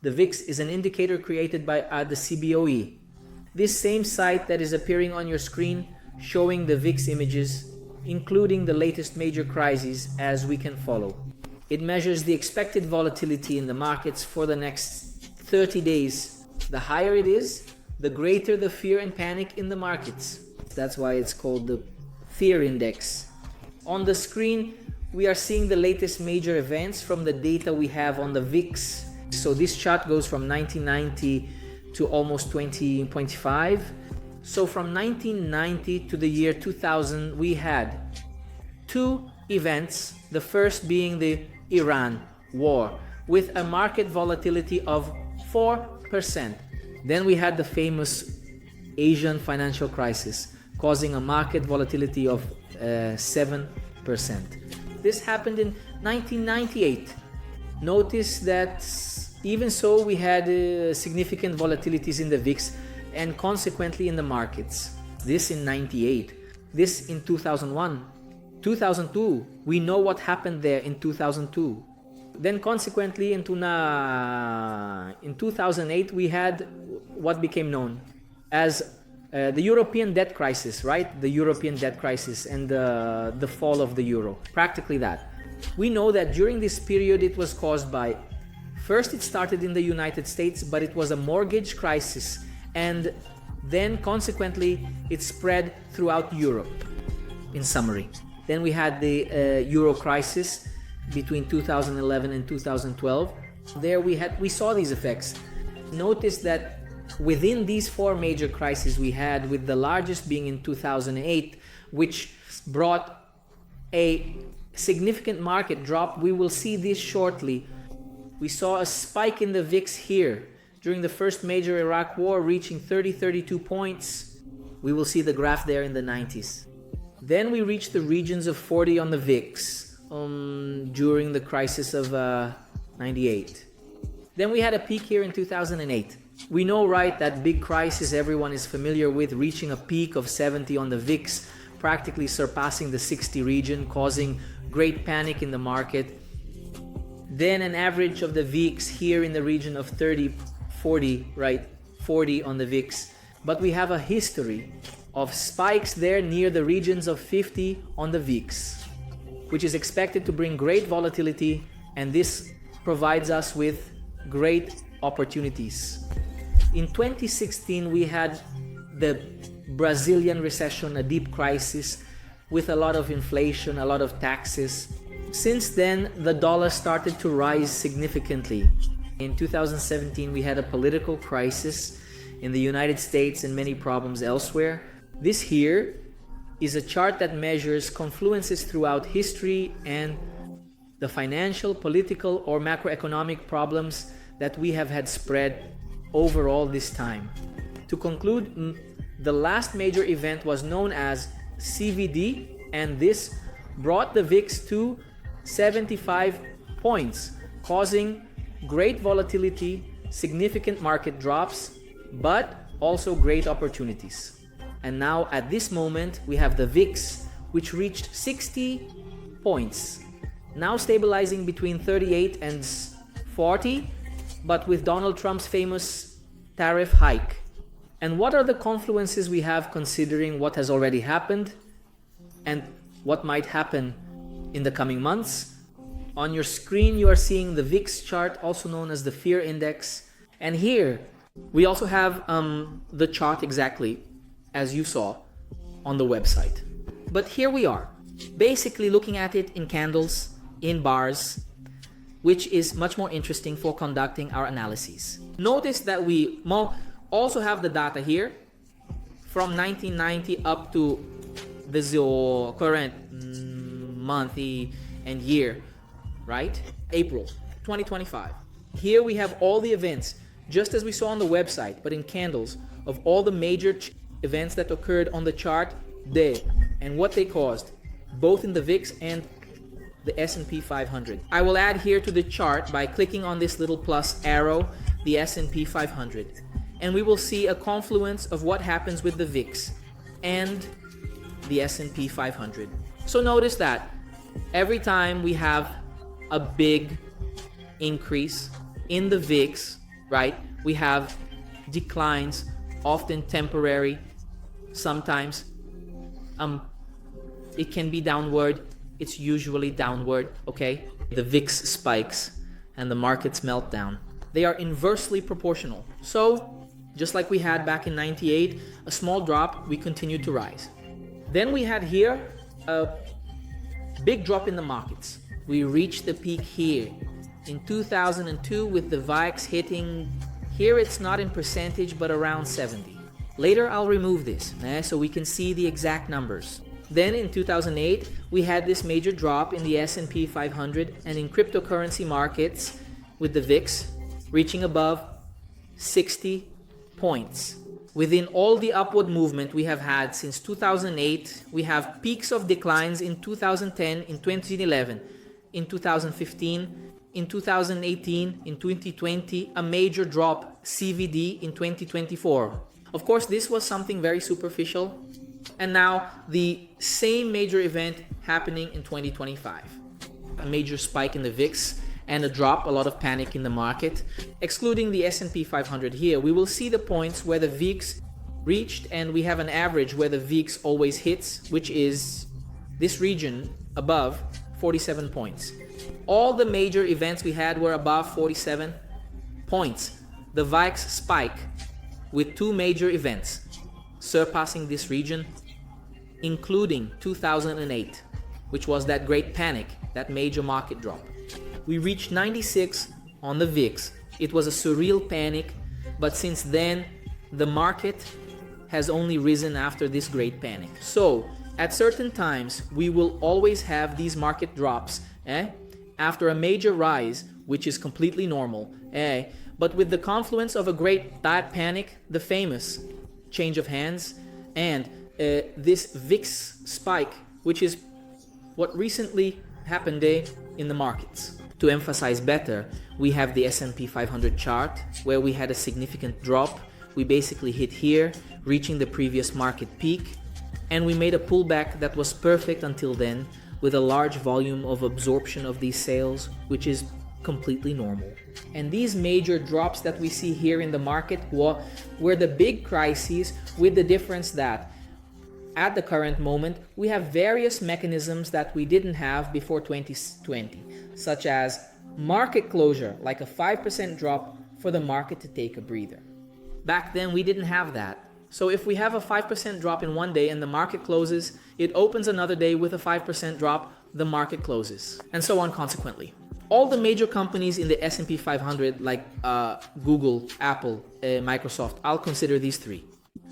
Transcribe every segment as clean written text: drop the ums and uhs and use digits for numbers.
The VIX is an indicator created by the CBOE. This same site that is appearing on your screen showing the VIX images, including the latest major crises as we can follow. It measures the expected volatility in the markets for the next 30 days. The higher it is, the greater the fear and panic in the markets. That's why it's called the fear index. On the screen, we are seeing the latest major events from the data we have on the VIX. So this chart goes from 1990 to almost 2025. So from 1990 to the year 2000, we had two events. The first being the Iran war with a market volatility of 4%. Then we had the famous Asian financial crisis causing a market volatility of 7%. This happened in 1998. Notice that even so, we had significant volatilities in the VIX and consequently in the markets. This in 98. This in 2001. 2002, we know what happened there in 2002. Then consequently in 2008, we had what became known as the European debt crisis, right? The European debt crisis and the fall of the euro. Practically that. We know that during this period it was caused by, first it started in the United States, but it was a mortgage crisis, and then consequently it spread throughout Europe, in summary. Then we had the euro crisis between 2011 and 2012. There we saw these effects. Notice that within these four major crises we had, with the largest being in 2008, which brought a significant market drop. We will see this shortly. We saw a spike in the VIX here during the first major Iraq war, reaching 32 points. We will see the graph there in the 90s. Then we reached the regions of 40 on the VIX during the crisis of 98. Then we had a peak here in 2008. We know, right, that big crisis everyone is familiar with, reaching a peak of 70 on the VIX, practically surpassing the 60 region, causing great panic in the market. Then an average of the VIX here in the region of 40, right? 40 on the VIX. But we have a history of spikes there near the regions of 50 on the VIX, which is expected to bring great volatility, and this provides us with great opportunities. In 2016, we had the Brazilian recession, a deep crisis with a lot of inflation, a lot of taxes. Since then, the dollar started to rise significantly. In 2017, we had a political crisis in the United States and many problems elsewhere. This here is a chart that measures confluences throughout history and the financial, political, or macroeconomic problems that we have had spread over all this time. To conclude, the last major event was known as CVD, and this brought the VIX to 75 points, causing great volatility, significant market drops, but also great opportunities. And now at this moment we have the VIX, which reached 60 points, now stabilizing between 38 and 40, but with Donald Trump's famous tariff hike. And what are the confluences we have, considering what has already happened and what might happen in the coming months? On your screen you are seeing the VIX chart, also known as the fear index. And here we also have the chart exactly as you saw on the website. But here we are, basically looking at it in candles, in bars, which is much more interesting for conducting our analyses. Notice that we also have the data here from 1990 up to the current month and year, right? April 2025. Here we have all the events, just as we saw on the website, but in candles, of all the major events that occurred on the chart there and what they caused, both in the VIX and the S&P 500. I will add here to the chart by clicking on this little plus arrow, the S&P 500. And we will see a confluence of what happens with the VIX and the S&P 500. So notice that every time we have a big increase in the VIX right? We have declines, often temporary, sometimes it can be downward. It's usually downward, okay? The VIX spikes and the markets melt down. They are inversely proportional. So, just like we had back in 98, a small drop, we continue to rise. Then we had here a big drop in the markets. We reached the peak here in 2002 with the VIX hitting, here it's not in percentage, but around 70. Later I'll remove this, so we can see the exact numbers. Then in 2008, we had this major drop in the S&P 500 and in cryptocurrency markets with the VIX reaching above 60 points. Within all the upward movement we have had since 2008, we have peaks of declines in 2010, in 2011, in 2015, in 2018, in 2020, a major drop, CVD, in 2024. Of course, this was something very superficial. And now the same major event happening in 2025. A major spike in the VIX and a drop, a lot of panic in the market. Excluding the S&P 500 here, we will see the points where the VIX reached, and we have an average where the VIX always hits, which is this region above 47 points. All the major events we had were above 47 points. The VIX spike with two major events surpassing this region, including 2008, which was that great panic, that major market drop. We reached 96 on the VIX. It was a surreal panic, but since then, the market has only risen after this great panic. So, at certain times, we will always have these market drops, after a major rise, which is completely normal, but with the confluence of a great panic, the famous change of hands, and this VIX spike, which is what recently happened in the markets. To emphasize better, we have the S&P 500 chart where we had a significant drop. We basically hit here, reaching the previous market peak, and we made a pullback that was perfect until then, with a large volume of absorption of these sales, which is completely normal. And these major drops that we see here in the market were the big crises, with the difference that at the current moment we have various mechanisms that we didn't have before 2020, such as market closure, like a 5% drop for the market to take a breather. Back then we didn't have that. So if we have a 5% drop in one day and the market closes, it opens another day with a 5% drop, the market closes, and so on consequently. All the major companies in the S&P 500 like Google, Apple, Microsoft, I'll consider these three.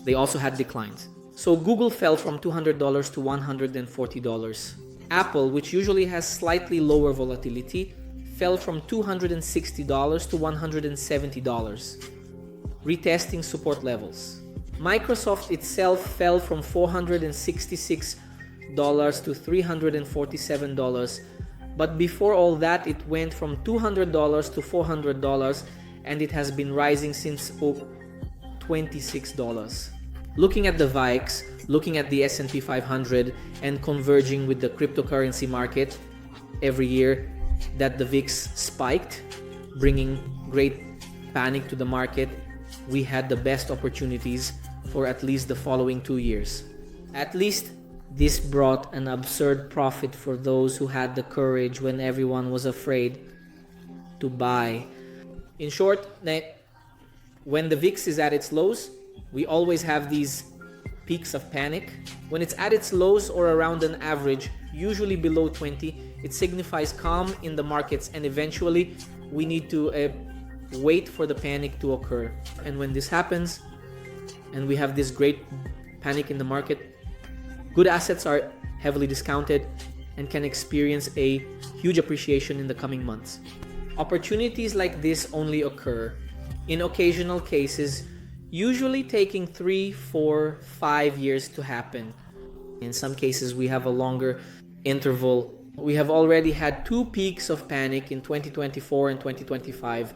They also had declines. So Google fell from $200 to $140. Apple, which usually has slightly lower volatility, fell from $260 to $170, retesting support levels. Microsoft itself fell from $466 to $347, but before all that it went from $200 to $400, and it has been rising since $26. Looking at the VIX, looking at the S&P 500, and converging with the cryptocurrency market every year that the VIX spiked, bringing great panic to the market, we had the best opportunities for at least the following 2 years. At least this brought an absurd profit for those who had the courage when everyone was afraid to buy. In short, when the VIX is at its lows, we always have these peaks of panic. When it's at its lows or around an average, usually below 20, it signifies calm in the markets, and eventually we need to wait for the panic to occur. And when this happens, and we have this great panic in the market, good assets are heavily discounted and can experience a huge appreciation in the coming months. Opportunities like this only occur in occasional cases, usually taking 3, 4, 5 years to happen. In some cases, we have a longer interval. We have already had 2 peaks of panic in 2024 and 2025,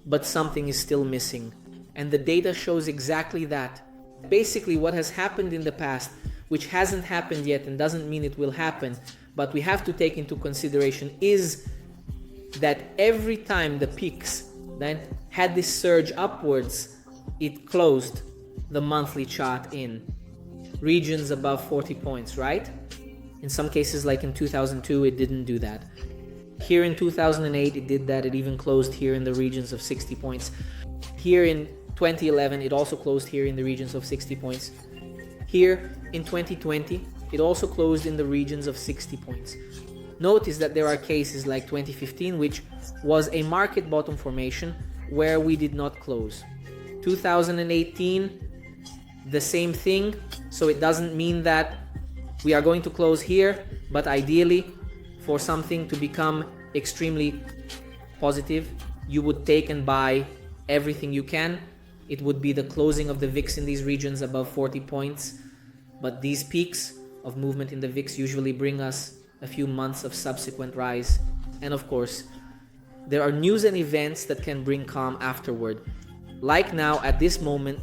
but something is still missing. And the data shows exactly that. Basically, what has happened in the past, which hasn't happened yet and doesn't mean it will happen, but we have to take into consideration, is that every time the peaks then had this surge upwards, it closed the monthly chart in regions above 40 points, right? In some cases, like in 2002, it didn't do that. Here in 2008, it did that. It even closed here in the regions of 60 points. Here in 2011, it also closed here in the regions of 60 points. Here in 2020, it also closed in the regions of 60 points. Notice that there are cases like 2015, which was a market bottom formation where we did not close. 2018, the same thing. So it doesn't mean that we are going to close here, but ideally, for something to become extremely positive, you would take and buy everything you can. It would be the closing of the VIX in these regions above 40 points. But these peaks of movement in the VIX usually bring us a few months of subsequent rise. And of course, there are news and events that can bring calm afterward. Like now, at this moment,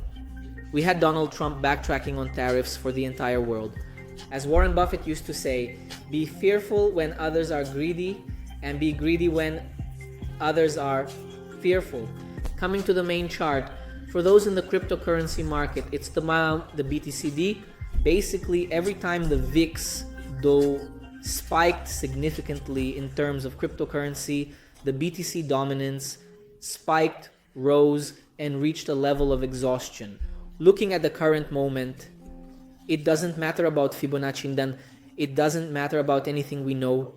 we had Donald Trump backtracking on tariffs for the entire world. As Warren Buffett used to say, be fearful when others are greedy, and be greedy when others are fearful. Coming to the main chart, for those in the cryptocurrency market, it's the BTCD. Basically, every time the VIX, though, spiked significantly in terms of cryptocurrency, the BTC dominance spiked, rose, and reached a level of exhaustion. Looking at the current moment, it doesn't matter about Fibonacci Index, it doesn't matter about anything we know.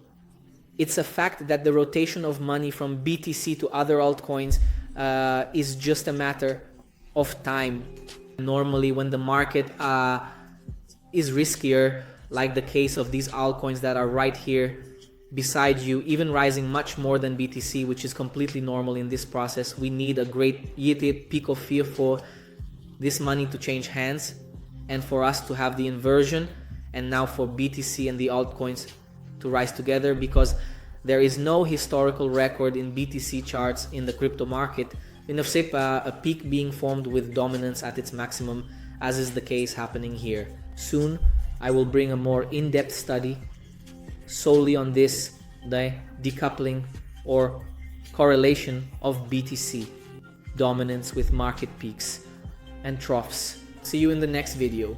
It's a fact that the rotation of money from BTC to other altcoins is just a matter of time. Normally, when the market is riskier, like the case of these altcoins that are right here beside you, even rising much more than BTC, which is completely normal in this process, we need a great peak of fear for this money to change hands and for us to have the inversion, and now for BTC and the altcoins to rise together, because there is no historical record in BTC charts in the crypto market enough a peak being formed with dominance at its maximum, as is the case happening here. Soon I will bring a more in-depth study solely on this, the decoupling or correlation of BTC dominance with market peaks and troughs. See you in the next video.